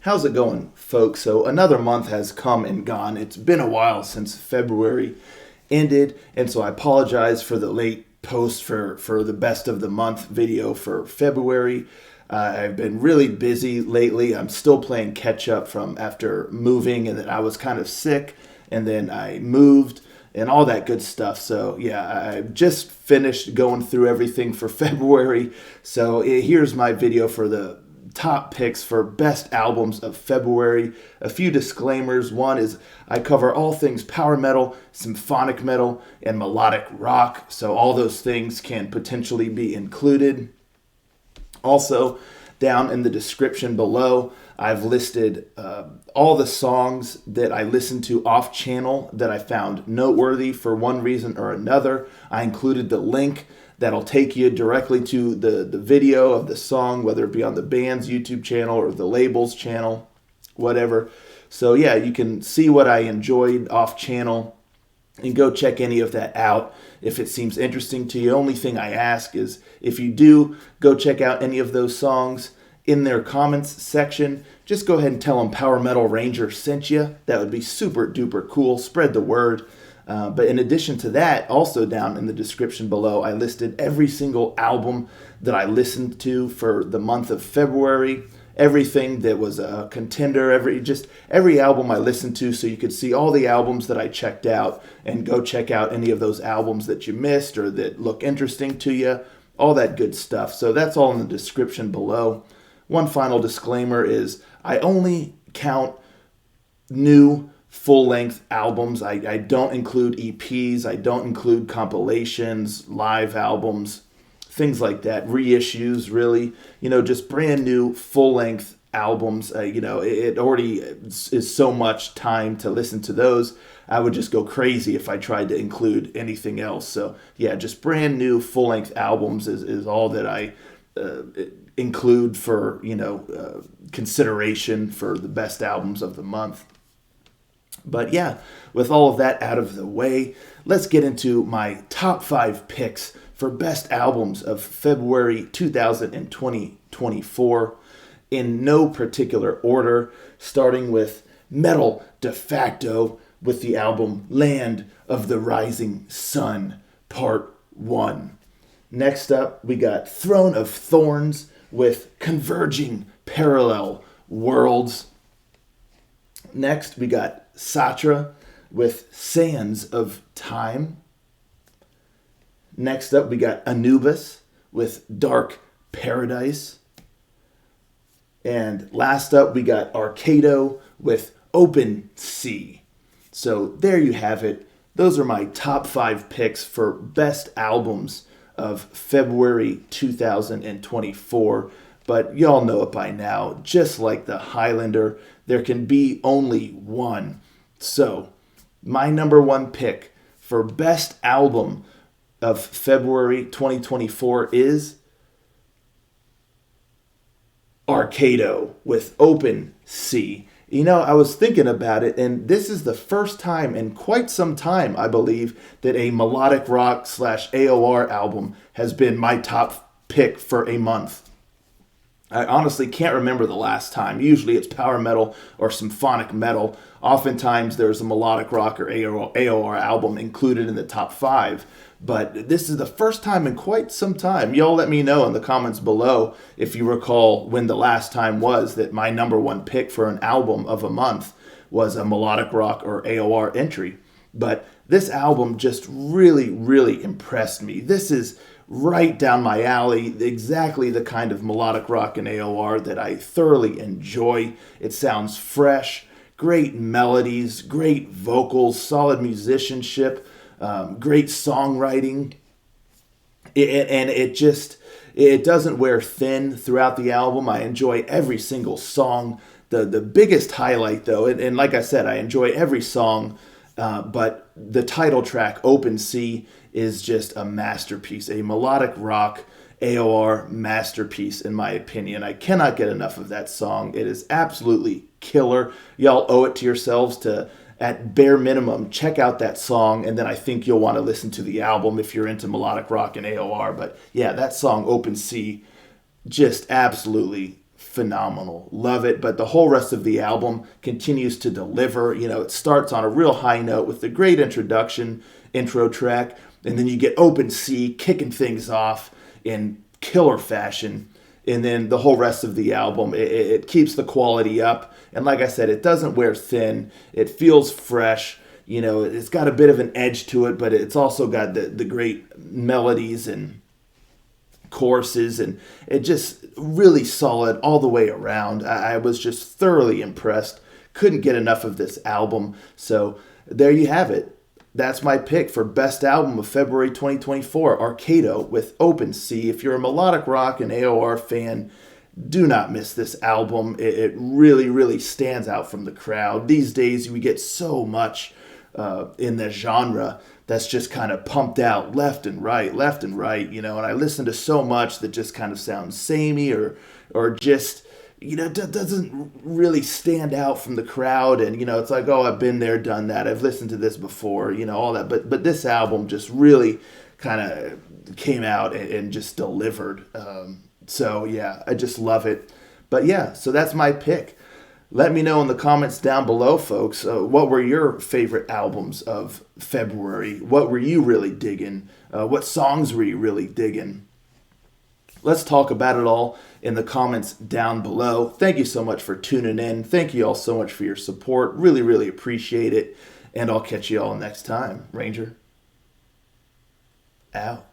How's it going, folks? So another month has come and gone. It's been a while since February ended, and so I apologize for the late post for the best of the month video for February. I've been really busy lately. I'm still playing catch up from after moving, and then I was kind of sick, and then I moved and all that good stuff. So yeah, I just finished going through everything for February. So here's my video for the top picks for best albums of February. A few disclaimers. One is I cover all things power metal, symphonic metal, and melodic rock. So all those things can potentially be included. Also, down in the description below, I've listed all the songs that I listened to off channel that I found noteworthy for one reason or another. I included the link that'll take you directly to the video of the song, whether it be on the band's YouTube channel or the label's channel, whatever. So yeah, you can see what I enjoyed off channel and go check any of that out if it seems interesting to you. Only thing I ask is if you do go check out any of those songs, in their comments section, just go ahead and tell them Power Metal Ranger sent you. That would be super duper cool. Spread the word. But in addition to that, also down in the description below, I listed every single album that I listened to for the month of February. Everything that was a contender, every album I listened to, so you could see all the albums that I checked out and go check out any of those albums that you missed or that look interesting to you, all that good stuff. So that's all in the description below. One final disclaimer is I only count new full-length albums. I don't include EPs. I don't include compilations, live albums, things like that, reissues, really. Just brand new full-length albums. It already is so much time to listen to those. I would just go crazy if I tried to include anything else. So, yeah, just brand new full-length albums is all that I include for, consideration for the best albums of the month. But yeah, with all of that out of the way, let's get into my top 5 picks for best albums of February 2024 in no particular order, starting with metal de facto with the album Land of the Rising Sun, Part 1. Next up, we got Throne of Thorns with Converging Parallel Worlds. Next, we got Satra with Sands of Time. Next up, we got Anubis with Dark Paradise. And last up, we got Arkado with Open Sea. So there you have it. Those are my top 5 picks for best albums of February 2024. But y'all know it by now. Just like the Highlander, there can be only one. So my number 1 pick for best album of February 2024 is Arkado with Open Sea. I was thinking about it, and this is the first time in quite some time, I believe, that a melodic rock / AOR album has been my top pick for a month. I honestly can't remember the last time. Usually it's power metal or symphonic metal. Oftentimes there's a melodic rock or AOR album included in the top 5. But this is the first time in quite some time. Y'all let me know in the comments below if you recall when the last time was that my number 1 pick for an album of a month was a melodic rock or AOR entry. But this album just really, really impressed me. This is right down my alley, exactly the kind of melodic rock and AOR that I thoroughly enjoy. It sounds fresh, great melodies, great vocals, solid musicianship, great songwriting, and it doesn't wear thin throughout the album. I enjoy every single song. The biggest highlight, though, and like I said, I enjoy every song, but the title track, Open Sea, is just a masterpiece, a melodic rock AOR masterpiece, in my opinion. I cannot get enough of that song. It is absolutely killer. Y'all owe it to yourselves to, at bare minimum, check out that song, and then I think you'll want to listen to the album if you're into melodic rock and AOR. But yeah, that song, Open Sea, just absolutely phenomenal. Love it. But the whole rest of the album continues to deliver. You know, it starts on a real high note with the great intro track, and then you get Open Sea kicking things off in killer fashion. And then the whole rest of the album, it keeps the quality up. And like I said, it doesn't wear thin. It feels fresh. You know, it's got a bit of an edge to it, but it's also got the great melodies and choruses, and it just really solid all the way around. I was just thoroughly impressed. Couldn't get enough of this album. So there you have it. That's my pick for Best Album of February 2024, Arkado with Open Sea. If you're a melodic rock and AOR fan, do not miss this album. It really, really stands out from the crowd. These days, we get so much in the genre that's just kind of pumped out left and right, you know, and I listen to so much that just kind of sounds samey or just, you know, doesn't really stand out from the crowd. And, you know, it's like, oh, I've been there, done that. I've listened to this before, you know, all that. But this album just really kind of came out and just delivered. So, yeah, I just love it. But, yeah, so that's my pick. Let me know in the comments down below, folks, what were your favorite albums of February? What were you really digging? What songs were you really digging? Let's talk about it all in the comments down below. Thank you so much for tuning in. Thank you all so much for your support. Really, really appreciate it. And I'll catch you all next time. Ranger, out.